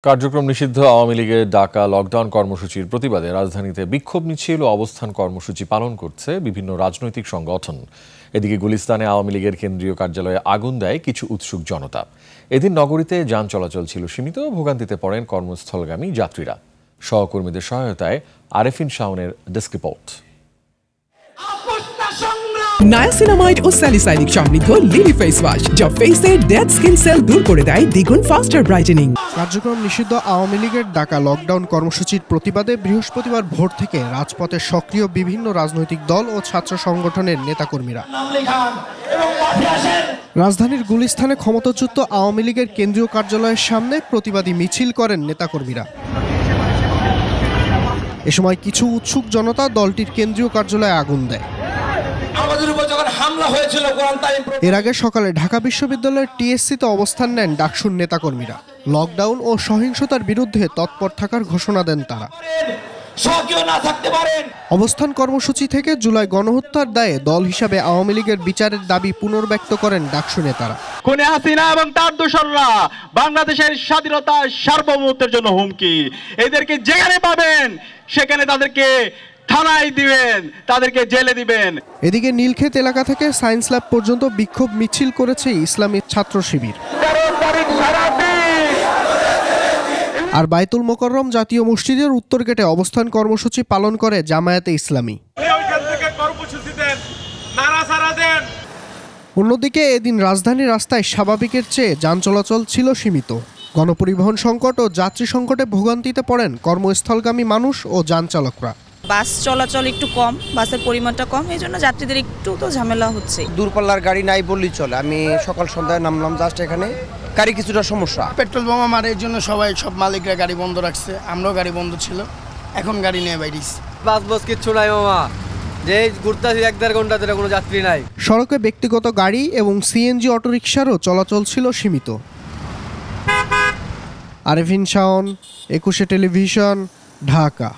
কার্যক্রম নিষিদ্ধ আওয়ামী লীগের ডাকা লকডাউন কর্মসূচির প্রতিবাদে রাজধানীতে বিক্ষোভ মিছিল ও অবস্থান কর্মসূচি পালন করছে বিভিন্ন রাজনৈতিক সংগঠন। এদিকে গুলিস্তানে আওয়ামী লীগের কেন্দ্রীয় কার্যালয়ে আগুন দেয় কিছু উৎসুক জনতা। এদিন নগরীতে যান চলাচল ছিল সীমিত, ভোগান্তিতে পড়েন কর্মস্থলগামী যাত্রীরা। সহকর্মীদের সহায়তায় আরেফিন শাওনের ডেস্ক রিপোর্ট। নায়াসিনামাইড ও স্যালিসাইলিক সমৃদ্ধ লিলি ফেস ওয়াশ যা ফেসের ডেড স্কিন সেল দূর করে দেয় দ্বিগুণ ফাস্টার ব্রাইটেনিং। কার্যক্রম নিষিদ্ধ আওয়ামী লীগের ডাকা লকডাউন কর্মসূচির প্রতিবাদে বৃহস্পতিবার ভোর থেকে রাজপথে সক্রিয় বিভিন্ন রাজনৈতিক দল ও ছাত্র সংগঠনের নেতাকর্মীরা। রাজধানীর গুলিস্তানে ক্ষমতাচ্যুত আওয়ামী লীগের কেন্দ্রীয় কার্যালয়ের সামনে প্রতিবাদী মিছিল করেন নেতাকর্মীরা। এ সময় কিছু উৎসুক জনতা দলটির কেন্দ্রীয় কার্যালয়ে আগুন দেয়। এর আগে সকালে ঢাকা বিশ্ববিদ্যালয়ের টিএসসিতে অবস্থান নেন ডাকসুর নেতাকর্মীরা। লকডাউন ও সহিংসতার বিরুদ্ধে তৎপর থাকার ঘোষণা দেন তারা। অবস্থান কর্মসূচি থেকে জুলাই গণহত্যার দায়ে দল হিসাবে আওয়ামী লীগের বিচারের দাবি পুনর্ব্যক্ত করেন ডাকসু নেতারা। খুনে হাসিনা এবং তার দোসররা বাংলাদেশের স্বাধীনতা সার্বভৌমত্বের জন্য হুমকি। এদেরকে যেখানে পাবেন সেখানে তাদেরকে থানায় দিবেন, তাদেরকে জেলে দিবেন। এদিকে নীলক্ষেত এলাকা থেকে সায়েন্স ল্যাব পর্যন্ত বিক্ষোভ মিছিল করেছে ইসলামী ছাত্র শিবির। আর বাইতুল মোকাররম জাতীয় মসজিদের উত্তর গেটে অবস্থান কর্মসূচি পালন করে জামায়াতে ইসলামী। অন্যদিকে এদিন রাজধানীর রাস্তায় স্বাভাবিকের চেয়ে যান চলাচল ছিল সীমিত। গণপরিবহন সংকট ও যাত্রী সংকটে ভোগান্তিতে পড়েন কর্মস্থলগামী মানুষ ও যান চালকরা। বাস চলাচল একটু কম, বাসের পরিমাণটা কম, এই জন্য যাত্রীদের একটু তো ঝামেলা হচ্ছে। দূরপাল্লার গাড়ি নাই বললেই চলে। আমি সকাল সন্ধ্যায় নামলাম জাস্ট এখানে, গাড়ি কিছুটা সমস্যা। পেট্রোল বোমা মারার জন্য সব মালিকরা গাড়ি বন্ধ রাখছে, আমরাও গাড়ি বন্ধ ছিল, এখন গাড়ি নিয়ে বাইরেছি। বাস কিচ্ছু নাই মামা, যে ঘুরতেছি 1-1.5 ঘন্টা ধরে কোনো যাত্রী নাই। সড়কে ব্যক্তিগত গাড়ি এবং সিএনজি অটোরিকশারও চলাচল ছিল সীমিত। আরেফিন শাওন, 21 টেলিভিশন, ঢাকা।